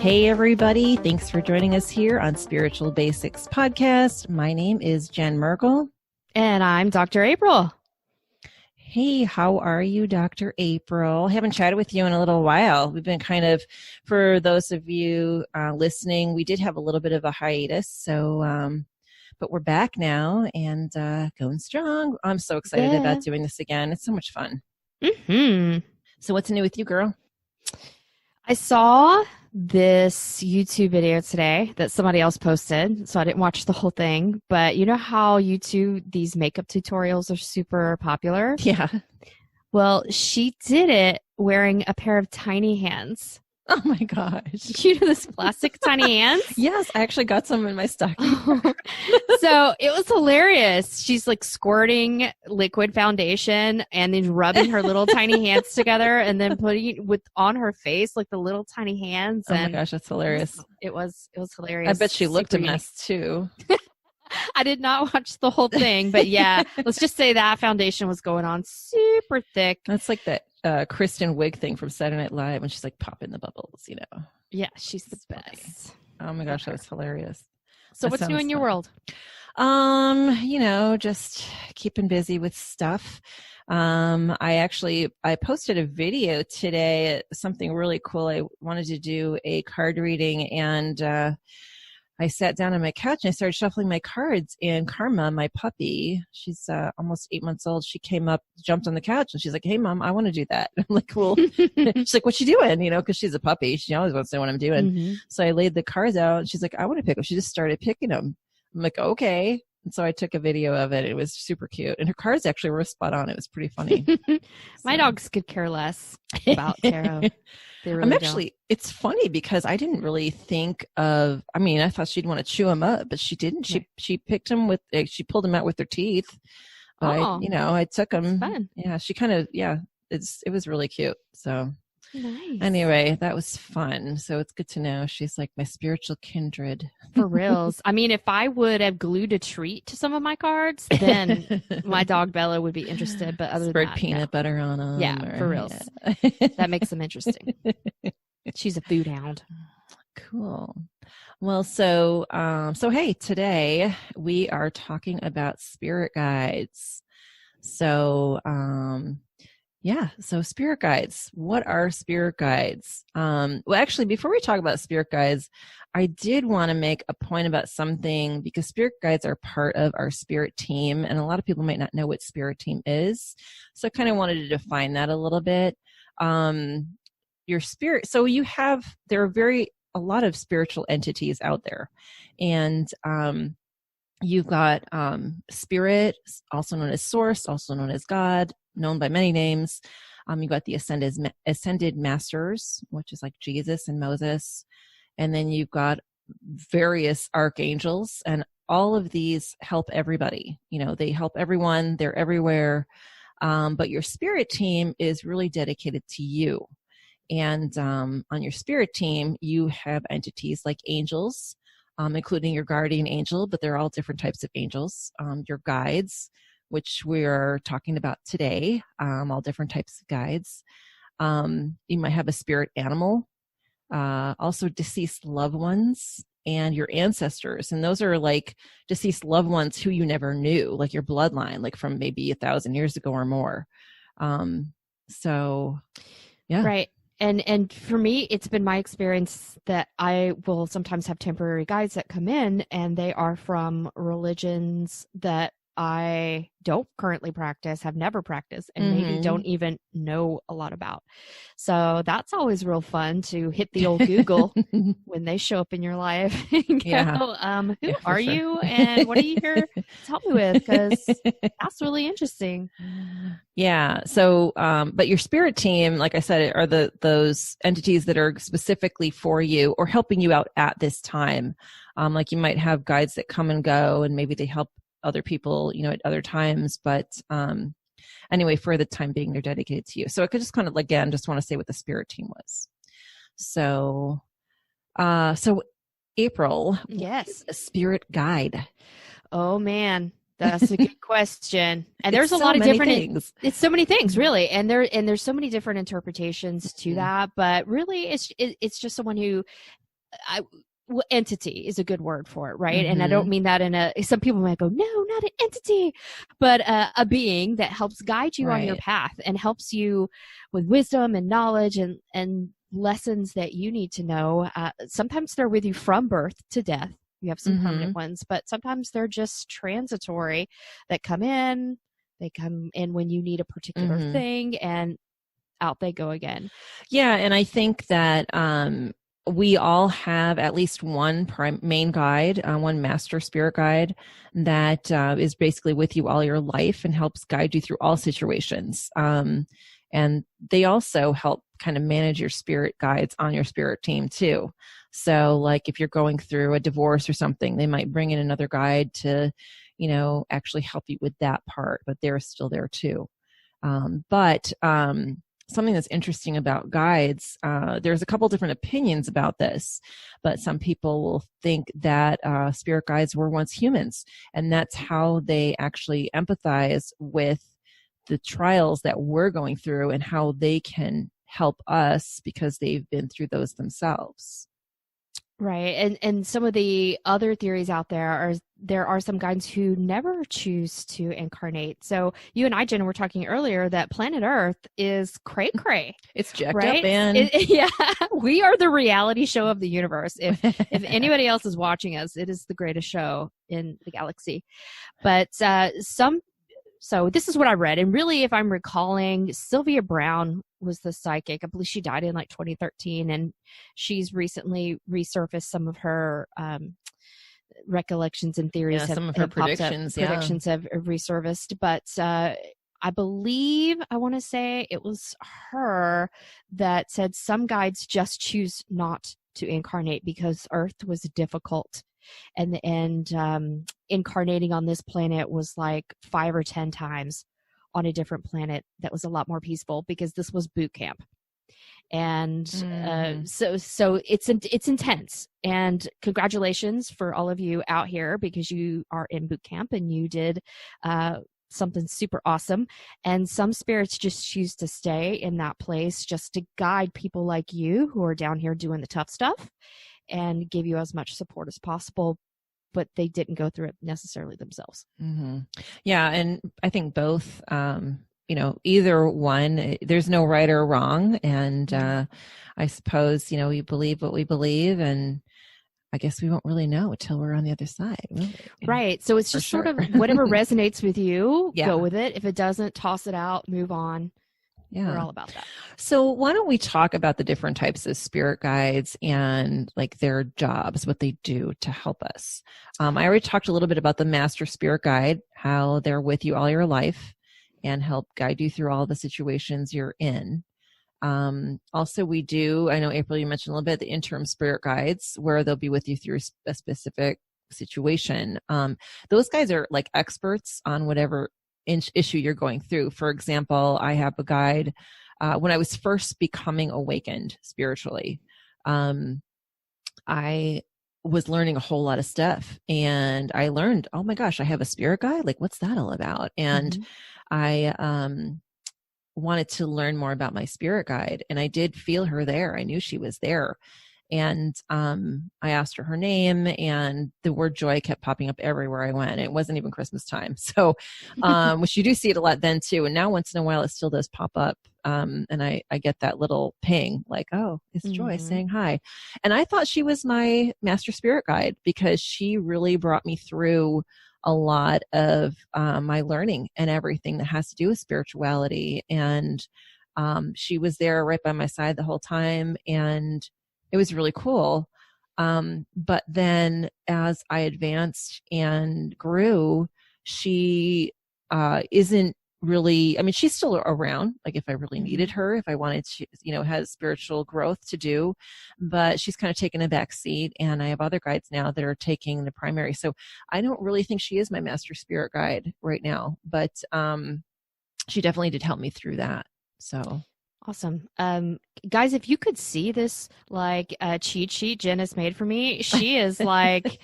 Hey, everybody. Thanks for joining us here on Spiritual Basics Podcast. My name is Jen Merkel. And I'm Dr. April. Hey, how are you, Dr. April? Haven't chatted with you in a little while. We've been kind of, for those of you listening, we did have a little bit of a hiatus. So, but we're back now and going strong. I'm so excited about doing this again. It's so much fun. Mm-hmm. So what's new with you, girl? I saw this YouTube video today that somebody else posted, so I didn't watch the whole thing, but you know how YouTube, these makeup tutorials are super popular? Yeah. Well, she did it wearing a pair of tiny hands. Oh my gosh. You know those plastic tiny hands? Yes, I actually got some in my stocking. So it was hilarious. She's like squirting liquid foundation and then rubbing her little tiny hands together and then putting on her face like the little tiny hands. Oh my gosh, that's hilarious. It was hilarious. I bet she looked a mess too. I did not watch the whole thing, but yeah, let's just say that foundation was going on super thick. That's like that Kristen Wiig thing from Saturday Night Live when she's like popping the bubbles, you know. Yeah, she's the best. Oh my gosh, that was hilarious. So what's new in your world? Just keeping busy with stuff. I posted a video today, something really cool. I wanted to do a card reading and I sat down on my couch and I started shuffling my cards, and Karma, my puppy, she's almost 8 months old. She came up, jumped on the couch, and she's like, "Hey, Mom, I want to do that." I'm like, "Cool." She's like, "What you doing?" You know, because she's a puppy. She always wants to know what I'm doing. Mm-hmm. So I laid the cards out, and she's like, "I want to pick them." She just started picking them. I'm like, "Okay." And so I took a video of it. It was super cute. And her cards actually were spot on. It was pretty funny. My dogs could care less about tarot. Really it's funny because I didn't really think of, I thought she'd want to chew them up, but she didn't. Right. She picked them she pulled them out with her teeth. But I took them. Fun. Yeah. She kind of, it was really cute. So nice. Anyway, that was fun. So it's good to know she's like my spiritual kindred. For reals. If I would have glued a treat to some of my cards, then my dog Bella would be interested. But other Spread than that, peanut butter on them. Yeah, for reals. Yeah. That makes them interesting. She's a food hound. Cool. Well, so hey, today we are talking about spirit guides. So spirit guides. What are spirit guides? Well, actually, before we talk about spirit guides, I did want to make a point about something because spirit guides are part of our spirit team, and a lot of people might not know what spirit team is. So I kind of wanted to define that a little bit. Your spirit. So there are a lot of spiritual entities out there, and you've got spirit, also known as source, also known as God, known by many names. You've got the ascended masters, which is like Jesus and Moses. And then you've got various archangels, and all of these help everybody. You know, they help everyone. They're everywhere. But your spirit team is really dedicated to you. And on your spirit team, you have entities like angels, including your guardian angel, but they're all different types of angels. Your guides, which we're talking about today, all different types of guides. You might have a spirit animal, also deceased loved ones, and your ancestors. And those are like deceased loved ones who you never knew, like your bloodline, like from maybe 1,000 years ago or more. Yeah. Right. And for me, it's been my experience that I will sometimes have temporary guides that come in, and they are from religions that I don't currently practice, have never practiced, and maybe don't even know a lot about. So that's always real fun to hit the old Google when they show up in your life and go, who are you and what are you here to help me with? Because that's really interesting. Yeah. So, but your spirit team, like I said, are those entities that are specifically for you or helping you out at this time. Like you might have guides that come and go, and maybe they help other people, at other times, but anyway, for the time being, they're dedicated to you. So I could just kind of, again, just want to say what the spirit team was. So April, yes, a spirit guide. Oh man, that's a good question. And there's a lot of different things. It's so many things, really, and there's so many different interpretations to that. But really, it's just someone who entity is a good word for it, right? And I don't mean that some people might go, no, not an entity, but a being that helps guide you on your path and helps you with wisdom and knowledge and lessons that you need to know. Sometimes they're with you from birth to death. You have some permanent ones, but sometimes they're just transitory that come in. They come in when you need a particular thing, and out they go again. Yeah, and I think that we all have at least one main guide, one master spirit guide that is basically with you all your life and helps guide you through all situations. And they also help kind of manage your spirit guides on your spirit team too. So like if you're going through a divorce or something, they might bring in another guide to, actually help you with that part, but they're still there too. But something that's interesting about guides, there's a couple different opinions about this, but some people will think that spirit guides were once humans, and that's how they actually empathize with the trials that we're going through and how they can help us because they've been through those themselves. Right. And some of the other theories out there are some guides who never choose to incarnate. So you and I, Jen, were talking earlier that planet Earth is cray-cray. It's jacked right? up, man. Yeah. We are the reality show of the universe. If anybody else is watching us, it is the greatest show in the galaxy. But so this is what I read. And really, if I'm recalling, Sylvia Browne was the psychic. I believe she died in like 2013. And she's recently resurfaced some of her recollections and theories. Yeah, some of her predictions. Predictions have resurfaced. But I believe, I want to say it was her that said some guides just choose not to incarnate because Earth was difficult. And incarnating on this planet was like 5 or 10 times on a different planet that was a lot more peaceful because this was boot camp. And so it's intense. And congratulations for all of you out here because you are in boot camp and you did something super awesome. And some spirits just choose to stay in that place just to guide people like you who are down here doing the tough stuff and give you as much support as possible, but they didn't go through it necessarily themselves. Yeah, and I think both, either one, there's no right or wrong. And I suppose, we believe what we believe, and I guess we won't really know until we're on the other side. Really, right. So it's just sort of whatever resonates with you, go with it. If it doesn't, toss it out, move on. Yeah. We're all about that. So why don't we talk about the different types of spirit guides and like their jobs, what they do to help us. I already talked a little bit about the master spirit guide, how they're with you all your life and help guide you through all the situations you're in. Also we do, I know April, you mentioned a little bit, the interim spirit guides where they'll be with you through a specific situation. Those guys are like experts on whatever issue you're going through. For example, I have a guide when I was first becoming awakened spiritually. I was learning a whole lot of stuff, and I learned, oh my gosh, I have a spirit guide. Like, what's that all about? And I wanted to learn more about my spirit guide, and I did feel her there. I knew she was there. And I asked her name, and the word joy kept popping up everywhere I went. It wasn't even Christmas time. So, which you do see it a lot then too. And now once in a while, it still does pop up. And I get that little ping like, oh, it's Joy saying hi. And I thought she was my master spirit guide because she really brought me through a lot of my learning and everything that has to do with spirituality. And she was there right by my side the whole time. And it was really cool. But then as I advanced and grew, she isn't really, I mean, she's still around, like if I really needed her, if I wanted to, has spiritual growth to do, but she's kind of taken a back seat, and I have other guides now that are taking the primary. So I don't really think she is my master spirit guide right now, but she definitely did help me through that. So. Awesome. Guys, if you could see this like cheat sheet Jen has made for me, she is like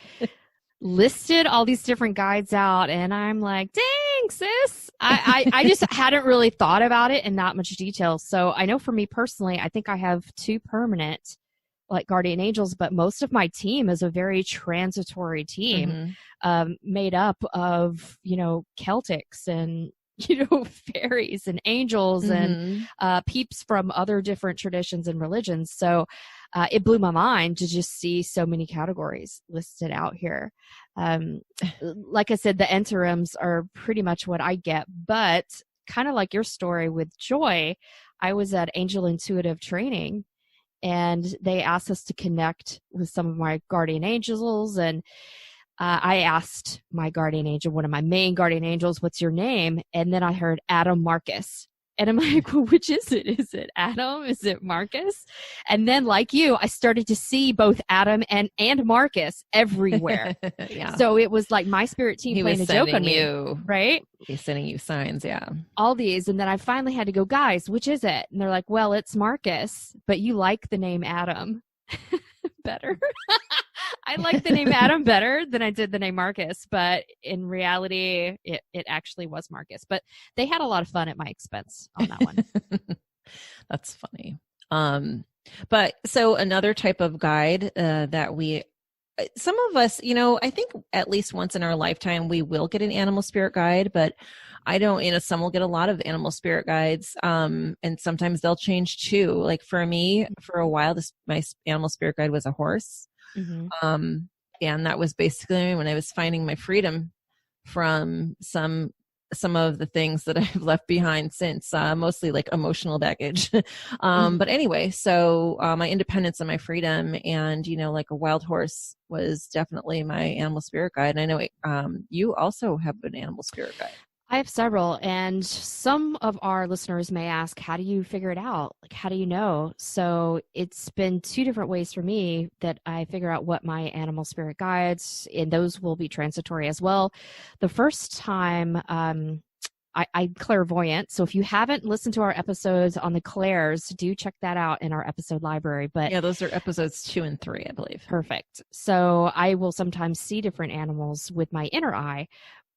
listed all these different guides out, and I'm like, dang, sis. I just hadn't really thought about it in that much detail. So I know for me personally, I think I have 2 permanent like guardian angels, but most of my team is a very transitory team, made up of, Celtics and, fairies and angels and peeps from other different traditions and religions. So it blew my mind to just see so many categories listed out here. Like I said, the interims are pretty much what I get, but kind of like your story with Joy, I was at Angel Intuitive training and they asked us to connect with some of my guardian angels. And I asked my guardian angel, one of my main guardian angels, what's your name? And then I heard Adam Marcus. And I'm like, well, which is it? Is it Adam? Is it Marcus? And then, like you, I started to see both Adam and Marcus everywhere. Yeah. So it was like my spirit team playing a joke on me, right? He's sending you signs, yeah. All these. And then I finally had to go, guys, which is it? And they're like, well, it's Marcus, but you like the name Adam better. I like the name Adam better than I did the name Marcus, but in reality, it actually was Marcus. But they had a lot of fun at my expense on that one. That's funny. But so another type of guide that some of us, I think at least once in our lifetime, we will get an animal spirit guide, but I don't, some will get a lot of animal spirit guides. And sometimes they'll change too. Like for me, for a while, my animal spirit guide was a horse. And that was basically when I was finding my freedom from some of the things that I've left behind since, mostly like emotional baggage. But anyway, so my independence and my freedom and, like a wild horse was definitely my animal spirit guide. And I know you also have an animal spirit guide. I have several, and some of our listeners may ask, how do you figure it out? Like, how do you know? So it's been two different ways for me that I figure out what my animal spirit guides, and those will be transitory as well. The first time, I'm clairvoyant. So if you haven't listened to our episodes on the clairs, do check that out in our episode library. But yeah, those are episodes 2 and 3, I believe. Perfect. So I will sometimes see different animals with my inner eye.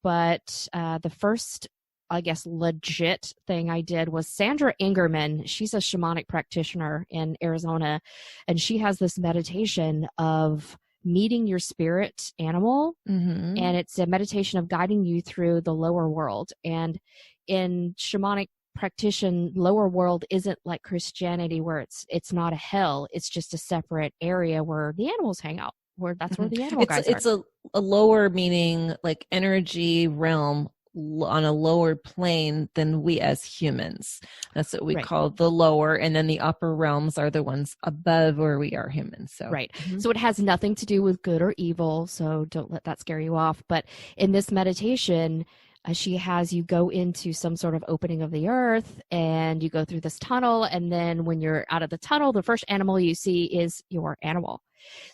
But the first, I guess, legit thing I did was Sandra Ingerman. She's a shamanic practitioner in Arizona, and she has this meditation of meeting your spirit animal, and it's a meditation of guiding you through the lower world. And in shamanic practitioner, lower world isn't like Christianity, where it's not a hell; it's just a separate area where the animals hang out. That's where the animal guys are. It's a lower, meaning like energy realm on a lower plane than we as humans. That's what we call the lower, and then the upper realms are the ones above where we are humans. So So it has nothing to do with good or evil, so don't let that scare you off. But in this meditation, she has you go into some sort of opening of the earth, and you go through this tunnel, and then when you're out of the tunnel, the first animal you see is your animal.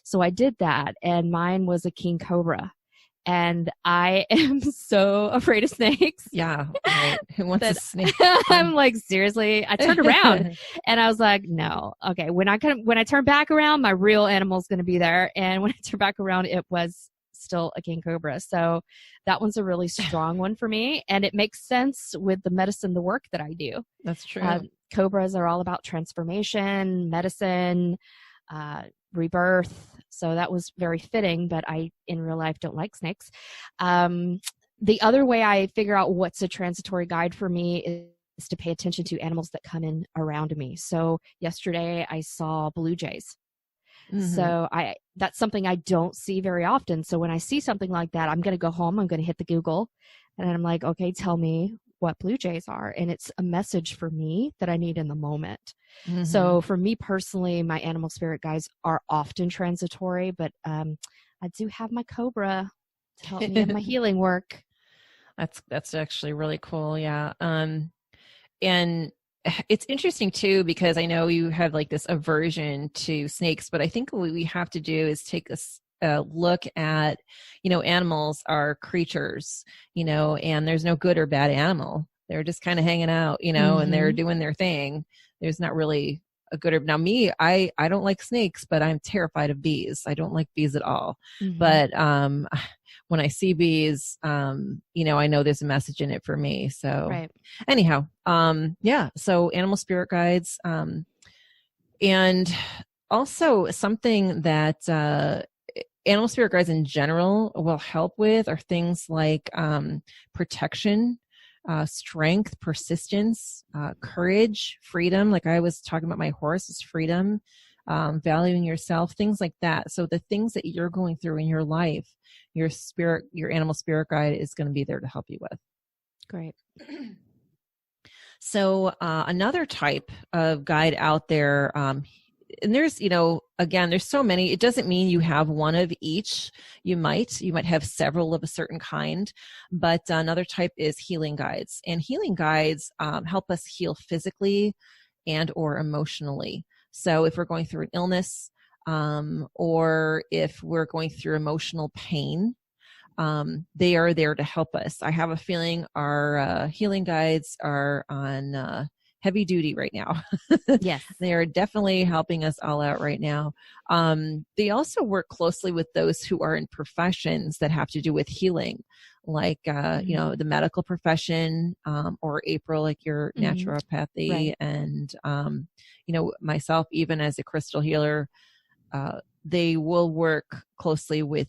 So I did that, and mine was a king cobra. And I am so afraid of snakes. Yeah. Right. Who wants a snake? I'm like, seriously? I turned around and I was like, no. Okay. When I turn back around, my real animal's going to be there. And when I turn back around, it was still a king cobra. So that one's a really strong one for me. And it makes sense with the medicine, the work that I do. That's true. Cobras are all about transformation, medicine, rebirth. So that was very fitting, but I, in real life, don't like snakes. The other way I figure out what's a transitory guide for me is to pay attention to animals that come in around me. So yesterday I saw blue jays. So that's something I don't see very often. So when I see something like that, I'm going to go home, I'm going to hit the Google, and I'm like, okay, tell me what blue jays are. And it's a message for me that I need in the moment. So for me personally, my animal spirit guides are often transitory, but I do have my cobra to help me in my healing work. That's actually really cool. Yeah. And it's interesting too, because I know you have like this aversion to snakes, but I think what we have to do is take a look at, animals are creatures, and there's no good or bad animal. They're just kind of hanging out, and they're doing their thing. There's not really a good or now me, I don't like snakes, but I'm terrified of bees. I don't like bees at all. But when I see bees, I know there's a message in it for me. So anyhow, yeah. So animal spirit guides, and Also, something that animal spirit guides in general will help with are things like protection, strength, persistence, courage, freedom. Like I was talking about my horse is freedom, valuing yourself, things like that. So the things that you're going through in your life, your animal spirit guide is going to be there to help you with. Great. So another type of guide out there, and there's, again, there's so many. It doesn't mean you have one of each. You might have several of a certain kind, but another type is healing guides. And healing guides help us heal physically and or emotionally. So if we're going through an illness, or if we're going through emotional pain, they are there to help us. I have a feeling our healing guides are on heavy duty right now. Yes. They are definitely helping us all out right now. They also work closely with those who are in professions that have to do with healing, like, the medical profession, or April, like your naturopathy, Right. and, myself, even as a crystal healer, they will work closely with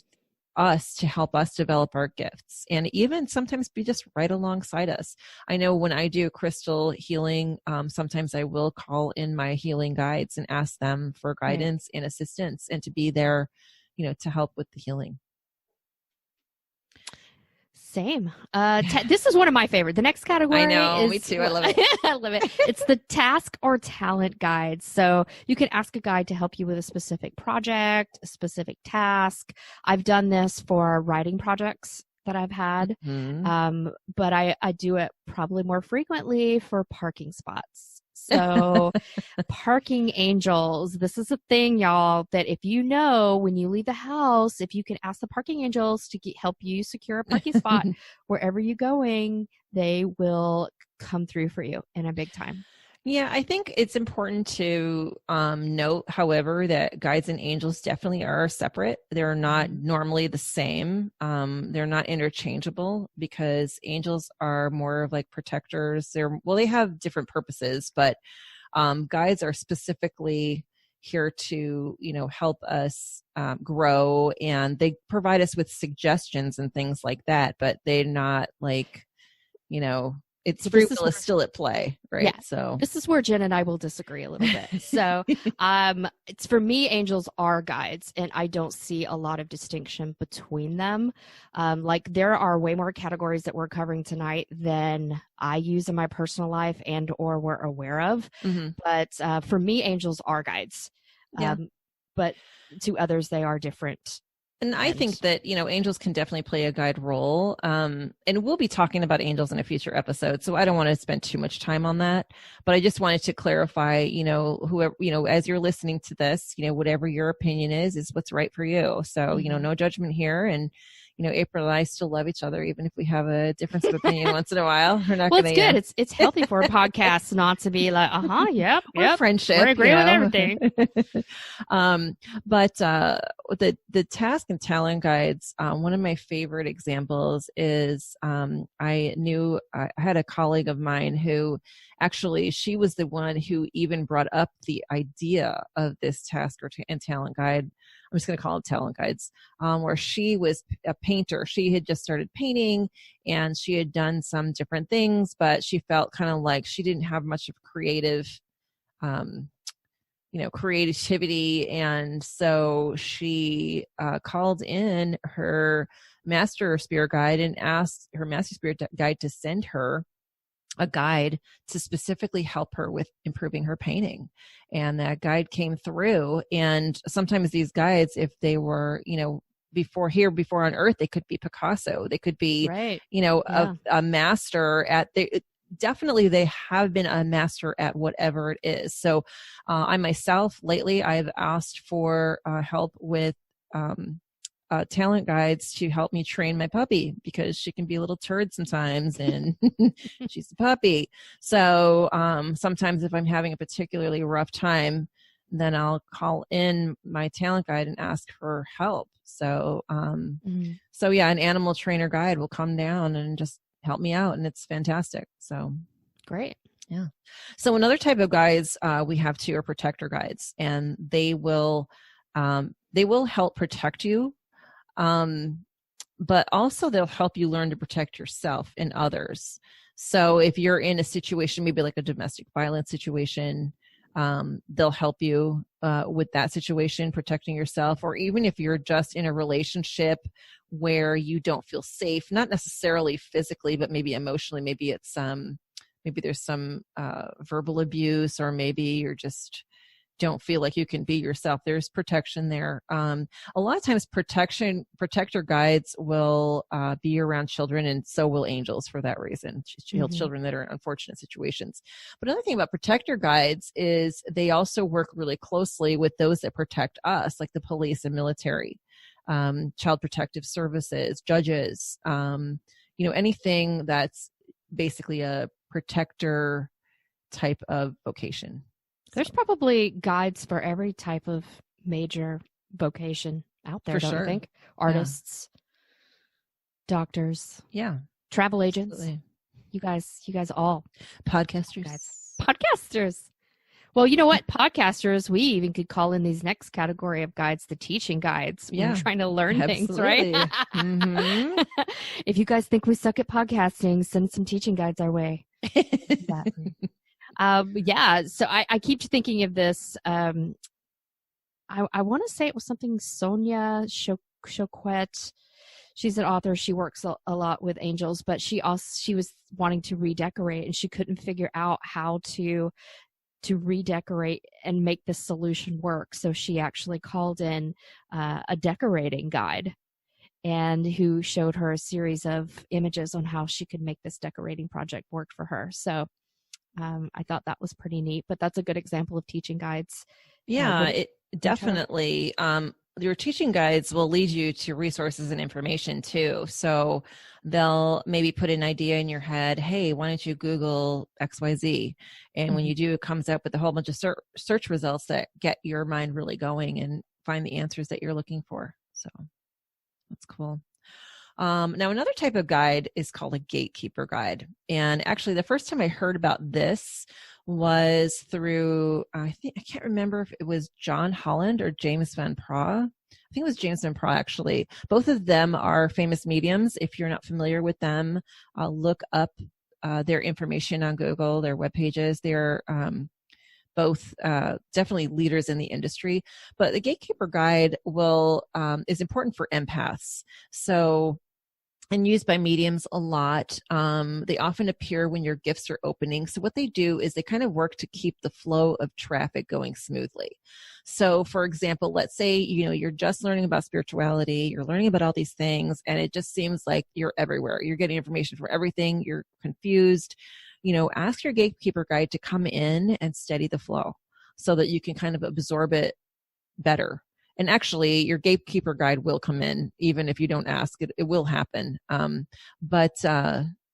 us to help us develop our gifts and even sometimes be just right alongside us. I know when I do crystal healing, sometimes I will call in my healing guides and ask them for guidance and assistance and to be there, to help with the healing. Same. This is one of my favorite. The next category I know, is, me too. I love it. I love it. It's the task or talent guides. So you can ask a guide to help you with a specific project, a specific task. I've done this for writing projects that I've had, but I do it probably more frequently for parking spots. So parking angels, this is a thing, y'all, that if when you leave the house, if you can ask the parking angels to help you secure a parking spot wherever you're going, they will come through for you in a big time. Yeah, I think it's important to note, however, that guides and angels definitely are separate. They're not normally the same. They're not interchangeable because angels are more of like protectors. They have different purposes, but guides are specifically here to, help us grow, and they provide us with suggestions and things like that, but they're not like, it's free will is still at play, right? Yeah. So this is where Jen and I will disagree a little bit. So it's for me, angels are guides, and I don't see a lot of distinction between them. Like there are way more categories that we're covering tonight than I use in my personal life and or we're aware of. But for me, angels are guides. But to others, they are different. And I think that, angels can definitely play a guide role. And we'll be talking about angels in a future episode, so I don't want to spend too much time on that. But I just wanted to clarify, whoever, as you're listening to this, whatever your opinion is what's right for you. So, no judgment here. And, April and I still love each other, even if we have a difference of opinion once in a while. We're not it's good. It's healthy for a podcast not to be like, yep. Friendship. We agree with everything. But the task and talent guides, one of my favorite examples is I had a colleague of mine who actually, she was the one who even brought up the idea of this task and talent guide. I'm just going to call them talent guides, where she was a painter. She had just started painting and she had done some different things, but she felt kind of like she didn't have much of creativity. And so she called in her master spirit guide and asked her master spirit guide to send her a guide to specifically help her with improving her painting. And that guide came through. And sometimes these guides, if they were, before on earth, they could be Picasso. They could be, a master at definitely they have been a master at whatever it is. So I myself lately, I've asked for help with talent guides to help me train my puppy because she can be a little turd sometimes and she's a puppy. So sometimes if I'm having a particularly rough time, then I'll call in my talent guide and ask for help. So so yeah, an animal trainer guide will come down and just help me out, and it's fantastic. So great. Yeah. So another type of guides we have too are protector guides, and they will help protect you, but also they'll help you learn to protect yourself and others. So if you're in a situation, maybe like a domestic violence situation, they'll help you with that situation, protecting yourself. Or even if you're just in a relationship where you don't feel safe, not necessarily physically, but maybe emotionally, maybe it's maybe there's some verbal abuse, or maybe you're just don't feel like you can be yourself. There's protection there. A lot of times protector guides will be around children, and so will angels for that reason, children that are in unfortunate situations. But another thing about protector guides is they also work really closely with those that protect us, like the police and military, child protective services, judges, anything that's basically a protector type of vocation. There's probably guides for every type of major vocation out there, don't you think? Artists, doctors, travel agents. Absolutely. You guys all. Podcasters. Well, you know what? Podcasters, we even could call in these next category of guides the teaching guides. We're trying to learn things, right? Mm-hmm. If you guys think we suck at podcasting, send some teaching guides our way. Exactly. So I keep thinking of this. I want to say it was something Sonia Choquette. She's an author. She works a lot with angels, but she was wanting to redecorate, and she couldn't figure out how to redecorate and make this solution work. So she actually called in a decorating guide, and who showed her a series of images on how she could make this decorating project work for her. So I thought that was pretty neat, but that's a good example of teaching guides. Yeah, it definitely. Your teaching guides will lead you to resources and information too. So they'll maybe put an idea in your head. Hey, why don't you Google XYZ? And when you do, it comes up with a whole bunch of search results that get your mind really going and find the answers that you're looking for. So that's cool. Now, another type of guide is called a gatekeeper guide. And actually, the first time I heard about this was through, I can't remember if it was John Holland or James Van Praagh. I think it was James Van Praagh, actually. Both of them are famous mediums. If you're not familiar with them, look up their information on Google, their web pages. They're both definitely leaders in the industry. But the gatekeeper guide is important for empaths. So, and used by mediums a lot. They often appear when your gifts are opening. So what they do is they kind of work to keep the flow of traffic going smoothly. So for example, let's say, you're just learning about spirituality, you're learning about all these things, and it just seems like you're everywhere. You're getting information for everything. You're confused. Ask your gatekeeper guide to come in and steady the flow so that you can kind of absorb it better. And actually, your gatekeeper guide will come in, even if you don't ask it, it will happen. But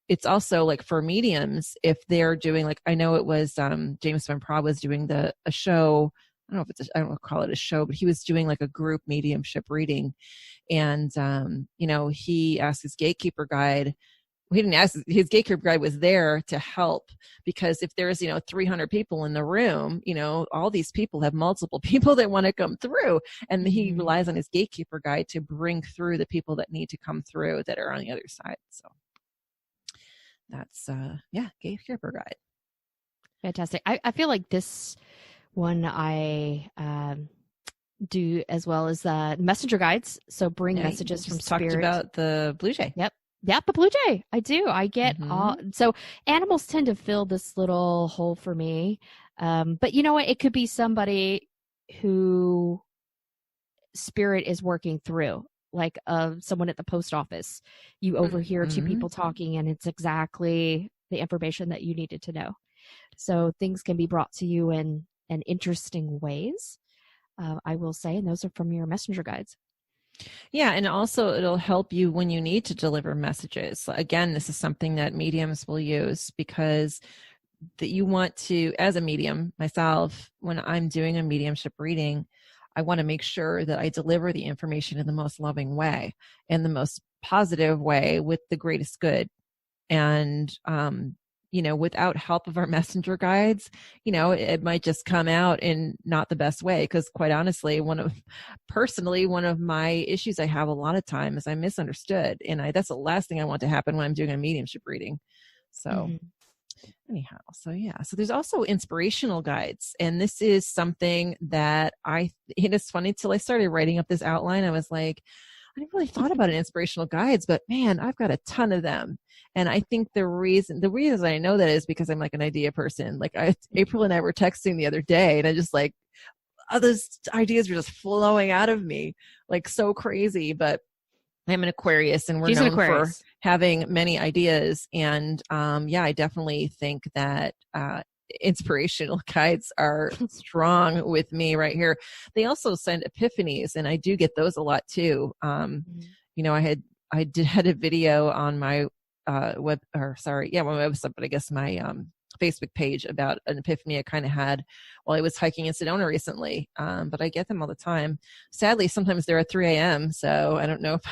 it's also like for mediums, if they're doing, like, I know it was James Van Praagh was doing a show. I don't know if I don't call it a show, but he was doing like a group mediumship reading. And, he asked his gatekeeper guide. He didn't ask, his gatekeeper guide was there to help, because if there's 300 people in the room, all these people have multiple people that want to come through, and he relies on his gatekeeper guide to bring through the people that need to come through that are on the other side. So that's gatekeeper guide. Fantastic. I feel like this one I do as well as messenger guides. So bring messages from spirit. Talked about the blue jay. Yep, the blue jay. I do. I get all. So animals tend to fill this little hole for me. But you know what? It could be somebody who spirit is working through, like someone at the post office. You overhear two people talking, and it's exactly the information that you needed to know. So things can be brought to you in interesting ways, I will say, and those are from your messenger guides. Yeah, and also it'll help you when you need to deliver messages. Again, this is something that mediums will use, because that you want to, as a medium myself, when I'm doing a mediumship reading, I want to make sure that I deliver the information in the most loving way, in the most positive way, with the greatest good. And without help of our messenger guides, it might just come out in not the best way. Because quite honestly, one of my issues I have a lot of time is I'm misunderstood. And that's the last thing I want to happen when I'm doing a mediumship reading. So anyhow, so there's also inspirational guides. And this is something that it's funny, till I started writing up this outline, I was like, I never really thought about inspirational guides, but man, I've got a ton of them. And I think the reason I know that is because I'm like an idea person. Like April and I were texting the other day, and I just like, those ideas are just flowing out of me like so crazy. But I'm an Aquarius, and we're known for having many ideas. And I definitely think that inspirational guides are strong with me right here. They also send epiphanies, and I do get those a lot too. I had a video on my my website, but I guess my Facebook page about an epiphany I kind of had while I was hiking in Sedona recently. But I get them all the time. Sadly, sometimes they're at 3 a.m. So I don't know if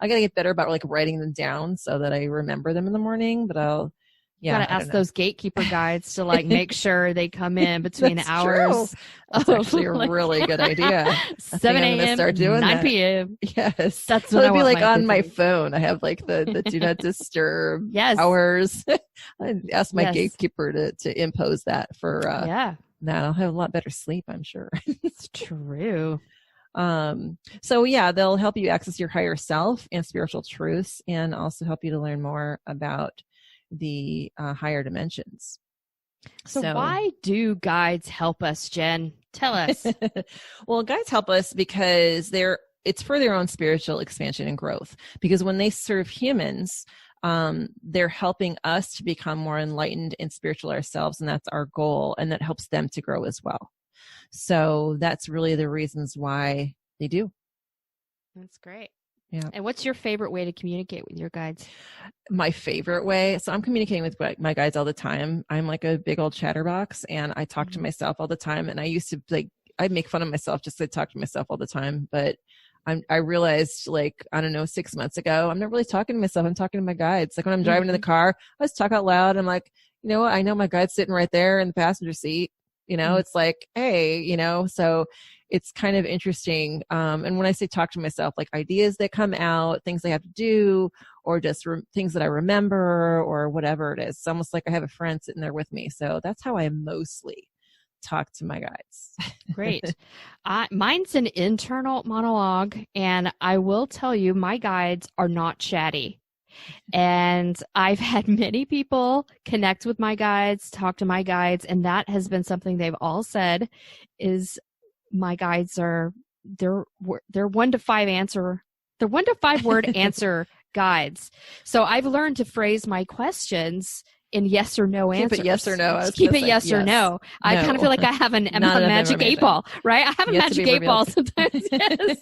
I got to get better about like writing them down so that I remember them in the morning, but gotta ask those gatekeeper guides to like make sure they come in between the hours. True. That's actually a really good idea. 7 a.m. start doing 9 that. p.m. Yes, that's what it'll be like my on my phone. I have like the do not disturb hours. I ask my gatekeeper to impose that for that. I'll have a lot better sleep, I'm sure. It's true. They'll help you access your higher self and spiritual truths, and also help you to learn more about the higher dimensions. So why do guides help us, Jen? Tell us. Well, guides help us because it's for their own spiritual expansion and growth. Because when they serve humans, they're helping us to become more enlightened and spiritual ourselves, and that's our goal, and that helps them to grow as well. So that's really the reasons why they do. That's great. Yeah. And what's your favorite way to communicate with your guides? My favorite way? So I'm communicating with my guides all the time. I'm like a big old chatterbox, and I talk to myself all the time. And I used to I'd make fun of myself just to talk to myself all the time. But I realized 6 months ago, I'm not really talking to myself. I'm talking to my guides. Like when I'm driving in the car, I just talk out loud. I'm like, you know what? I know my guide's sitting right there in the passenger seat. It's like, hey, so it's kind of interesting. And when I say talk to myself, like ideas that come out, things I have to do, or just things that I remember, or whatever it is. It's almost like I have a friend sitting there with me. So that's how I mostly talk to my guides. Great. Mine's an internal monologue, and I will tell you, my guides are not chatty. And I've had many people connect with my guides, talk to my guides, and that has been something they've all said is my guides they're 1 to 5 answer. They're 1 to 5 word answer guides. So I've learned to phrase my questions in yes or no answers. Keep it yes or no. Keep it yes or no. I kind of feel like I have a magic 8 ball, right? I have a magic 8 ball sometimes. Yes.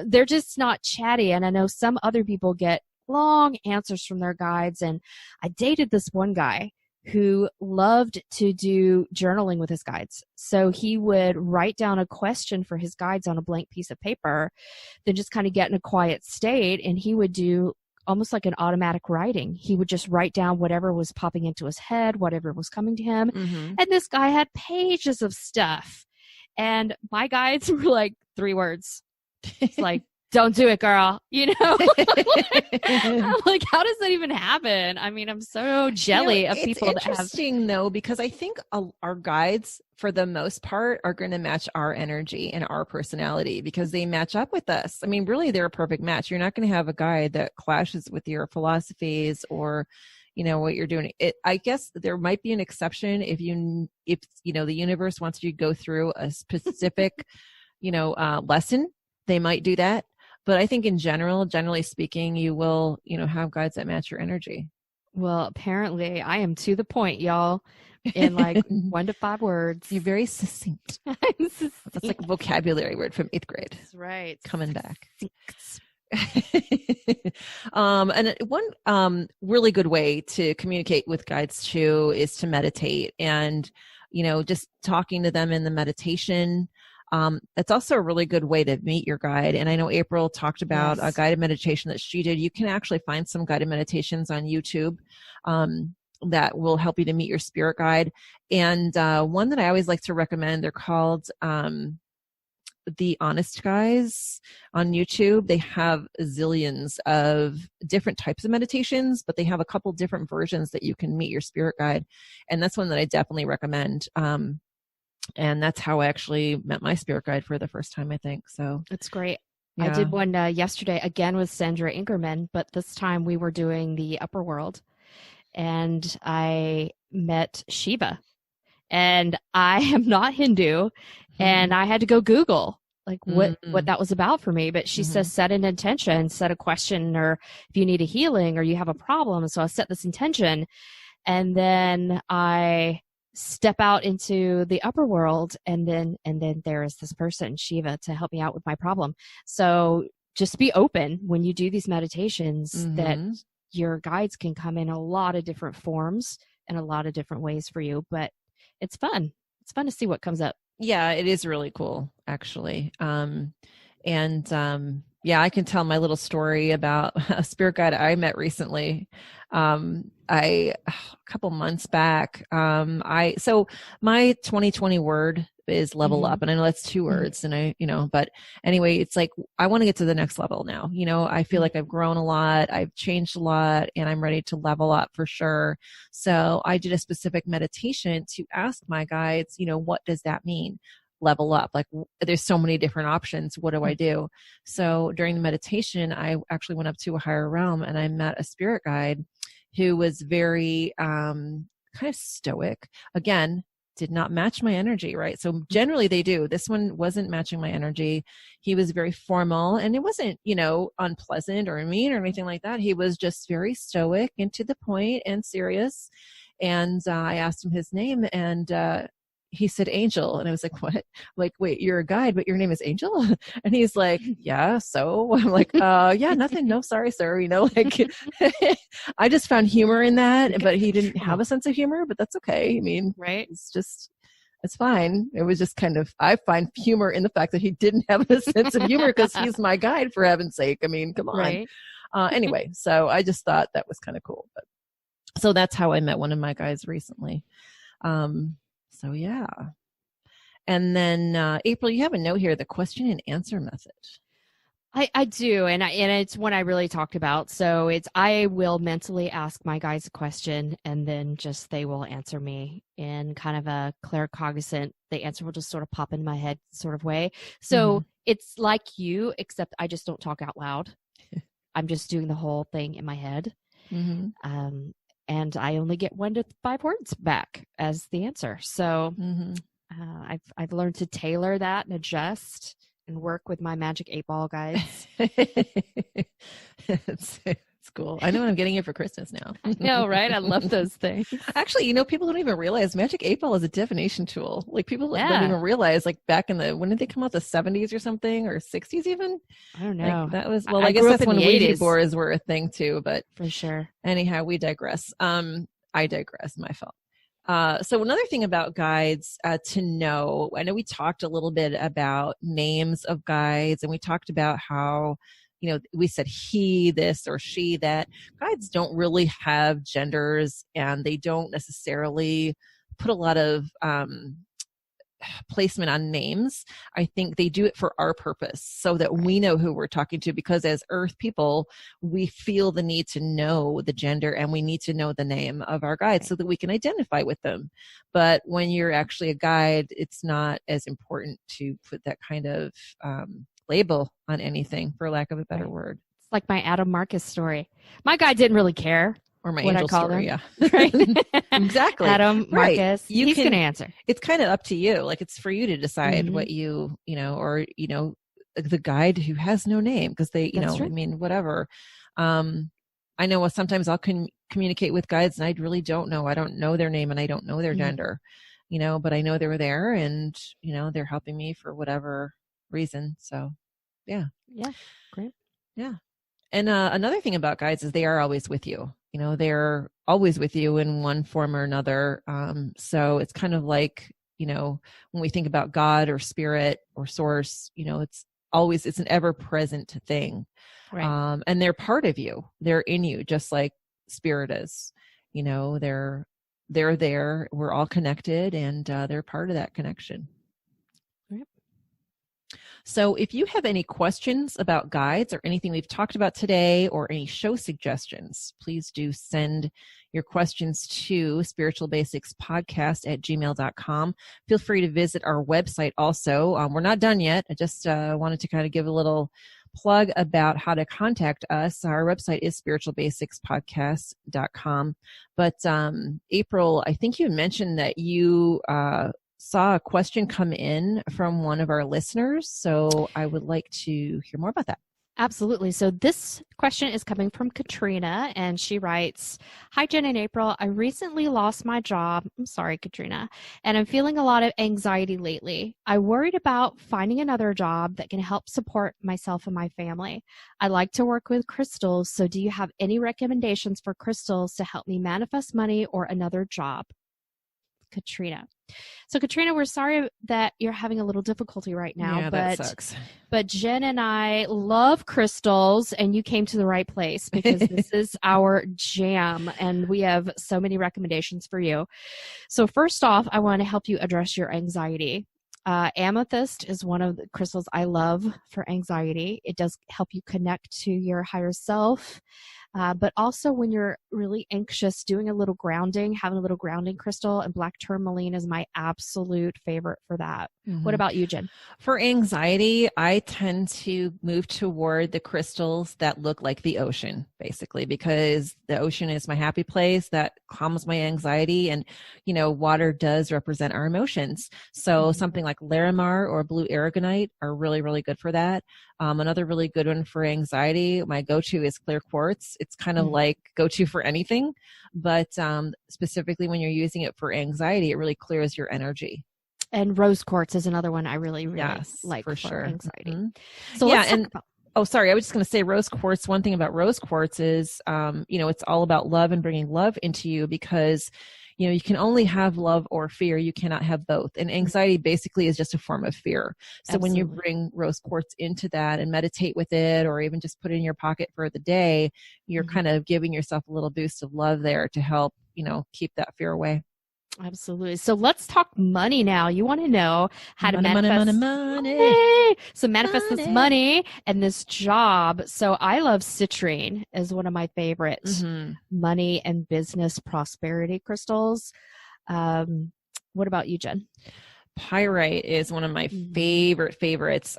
They're just not chatty. And I know some other people get long answers from their guides. And I dated this one guy who loved to do journaling with his guides. So he would write down a question for his guides on a blank piece of paper, then just kind of get in a quiet state, and he would do almost like an automatic writing. He would just write down whatever was popping into his head, whatever was coming to him. And this guy had pages of stuff. And my guides were like 3 words. It's like, don't do it, girl. I'm like, how does that even happen? I mean, I'm so jelly of people that have. It's interesting though, because I think our guides, for the most part, are going to match our energy and our personality because they match up with us. I mean, really, they're a perfect match. You're not going to have a guide that clashes with your philosophies or, what you're doing. I guess there might be an exception if the universe wants you to go through a specific, lesson. They might do that. But I think in generally speaking, you will, have guides that match your energy. Well, apparently I am to the point, y'all, in like 1 to 5 words. You're very succinct. I'm succinct. That's like a vocabulary word from 8th grade. That's right. Coming back. And one really good way to communicate with guides too is to meditate, and, just talking to them in the meditation. It's also a really good way to meet your guide. And I know April talked about a guided meditation that she did. You can actually find some guided meditations on YouTube. that will help you to meet your spirit guide. And one that I always like to recommend, they're called The Honest Guys on YouTube. They have zillions of different types of meditations, but they have a couple different versions that you can meet your spirit guide. And that's one that I definitely recommend. And that's how I actually met my spirit guide for the first time, I think. So That's great. yeah. I did one yesterday again with Sandra Ingerman, but this time we were doing the upper world, and I met Shiva. And I am not Hindu, and I had to go Google like what that was about for me. But she says set an intention, set a question, or if you need a healing or you have a problem. So I set this intention, and then I step out into the upper world, and then there is this person, Shiva, to help me out with my problem. So just be open when you do these meditations that your guides can come in a lot of different forms and a lot of different ways for you. But it's fun. It's fun to see what comes up. Yeah, it is really cool, actually. Yeah, I can tell my little story about a spirit guide I met recently. A couple months back, so my 2020 word is level up, and I know that's 2 words, and but anyway, it's like, I want to get to the next level now. I feel like I've grown a lot, I've changed a lot, and I'm ready to level up for sure. So I did a specific meditation to ask my guides, what does that mean? Level up. Like, there's so many different options. What do I do? So during the meditation, I actually went up to a higher realm, and I met a spirit guide who was very kind of stoic. Again, did not match my energy, right? So generally they do. This one wasn't matching my energy. He was very formal, and it wasn't, unpleasant or mean or anything like that. He was just very stoic and to the point and serious. And I asked him his name, and he said Angel. And I was like, what? Like, wait, you're a guide, but your name is Angel? And he's like, yeah, so? I'm like, yeah, nothing. No, sorry, sir. Like, I just found humor in that, but he didn't have a sense of humor, but that's okay. I mean, right? It's fine. It was just kind of, I find humor in the fact that he didn't have a sense of humor because he's my guide, for heaven's sake. I mean, come on. Right. Anyway, so I just thought that was kind of cool. But so that's how I met one of my guides recently. So yeah. And then April, you have a note here, the question and answer method. I do, and it's one I really talked about. So I will mentally ask my guides a question, and then just they will answer me in kind of a claircognizant. The answer will just sort of pop in my head, sort of way. So it's like you, except I just don't talk out loud. I'm just doing the whole thing in my head, and I only get 1 to 5 words back as the answer. So I've learned to tailor that and adjust and work with my magic 8-ball guides. It's cool. I know what I'm getting you for Christmas now. I know, right? I love those things. Actually, people don't even realize magic 8-ball is a divination tool. Like, people don't even realize, like, back in when did they come out? The 70s or something, or 60s even? I don't know. Like, that was, I guess that's when Ouija boards were a thing too, but for sure. Anyhow, we digress. I digress, my fault. So another thing about guides to know, I know we talked a little bit about names of guides, and we talked about how, we said he this or she that. Guides don't really have genders, and they don't necessarily put a lot of placement on names. I think they do it for our purpose so that we know who we're talking to, because as Earth people, we feel the need to know the gender, and we need to know the name of our guide so that we can identify with them. But when you're actually a guide, it's not as important to put that kind of label on anything, for lack of a better word. It's like my Adam Marcus story. My guide didn't really care. Or my angel story, him. Yeah. Right? Exactly. Adam Marcus, he's going to answer. It's kind of up to you. Like, it's for you to decide what the guide who has no name, because they, I mean, whatever. I know sometimes I'll communicate with guides, and I really don't know. I don't know their name, and I don't know their gender, but I know they were there, and, they're helping me for whatever reason. So, yeah. Yeah. Great. Yeah. And another thing about guides is they are always with you. They're always with you in one form or another. So it's kind of like, when we think about God or spirit or source, it's an ever-present thing. Right. And they're part of you. They're in you, just like spirit is. they're there. We're all connected, and they're part of that connection. Yep. So if you have any questions about guides or anything we've talked about today, or any show suggestions, please do send your questions to spiritualbasicspodcast@gmail.com. Feel free to visit our website also. We're not done yet. I just wanted to kind of give a little plug about how to contact us. Our website is spiritualbasicspodcast.com. But April, I think you mentioned that you saw a question come in from one of our listeners. So I would like to hear more about that. Absolutely. So this question is coming from Katrina, and she writes, "Hi, Jen and April. I recently lost my job. I'm sorry, Katrina. And I'm feeling a lot of anxiety lately. I worried about finding another job that can help support myself and my family. I like to work with crystals. So do you have any recommendations for crystals to help me manifest money or another job?" Katrina. So Katrina, we're sorry that you're having a little difficulty right now, Yeah, that sucks. But Jen and I love crystals, and you came to the right place because this is our jam, and we have so many recommendations for you. So first off, I want to help you address your anxiety. Amethyst is one of the crystals I love for anxiety. It does help you connect to your higher self. But also when you're really anxious, doing a little grounding, having a little grounding crystal, and black tourmaline is my absolute favorite for that. Mm-hmm. What about you, Jen? For anxiety, I tend to move toward the crystals that look like the ocean, basically, because the ocean is my happy place that calms my anxiety. And, water does represent our emotions. So something like Larimar or blue aragonite are really, really good for that. Another really good one for anxiety, my go-to is clear quartz. It's kind of like go-to for anything, but specifically when you're using it for anxiety, it really clears your energy. And rose quartz is another one I really like for sure. anxiety. Mm-hmm. So let's talk about. Oh, sorry. I was just going to say rose quartz. One thing about rose quartz is, it's all about love and bringing love into you, because you can only have love or fear. You cannot have both. And anxiety basically is just a form of fear. So Absolutely. When you bring rose quartz into that and meditate with it, or even just put it in your pocket for the day, you're kind of giving yourself a little boost of love there to help, keep that fear away. Absolutely. So let's talk money now. You want to know how to manifest money. So manifest this money and this job. So I love citrine as one of my favorite money and business prosperity crystals. What about you, Jen? Pyrite is one of my favorites.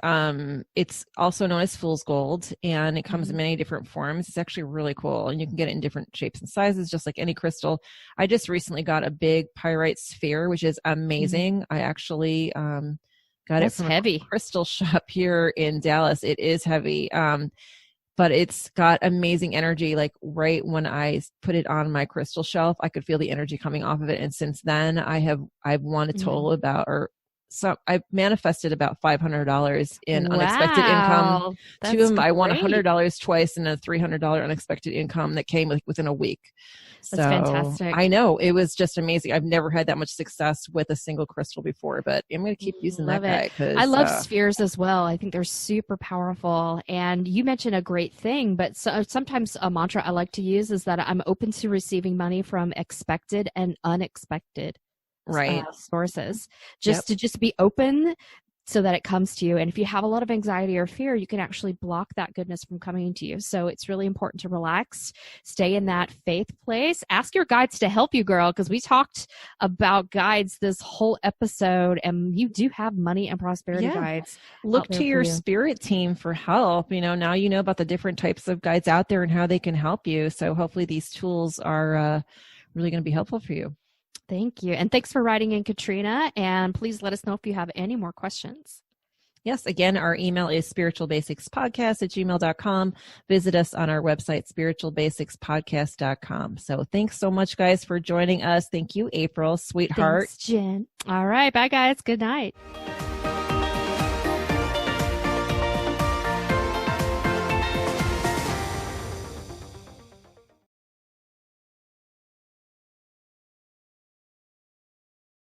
It's also known as fool's gold, and it comes in many different forms. It's actually really cool, and you can get it in different shapes and sizes, just like any crystal. I just recently got a big pyrite sphere, which is amazing. I actually got it from a crystal shop here in Dallas. It is heavy. But it's got amazing energy. Like right when I put it on my crystal shelf, I could feel the energy coming off of it. And since then I've won a total I've manifested about $500 in unexpected income. Two of them, I won $100 twice and a $300 unexpected income that came within a week. That's fantastic. I know, it was just amazing. I've never had that much success with a single crystal before, but I'm going to keep using that guy. I love spheres as well. I think they're super powerful. And you mentioned a great thing, but sometimes a mantra I like to use is that I'm open to receiving money from expected and unexpected sources. To be open so that it comes to you. And if you have a lot of anxiety or fear, you can actually block that goodness from coming to you. So it's really important to relax, stay in that faith place. Ask your guides to help you, girl, because we talked about guides this whole episode, and you do have money and prosperity guides. Look to your spirit team for help. Now you know about the different types of guides out there and how they can help you. So hopefully these tools are really going to be helpful for you. Thank you. And thanks for writing in, Katrina. And please let us know if you have any more questions. Yes. Again, our email is spiritualbasicspodcast@gmail.com. Visit us on our website, spiritualbasicspodcast.com. So thanks so much, guys, for joining us. Thank you, April, sweetheart. Thanks, Jen. All right. Bye, guys. Good night.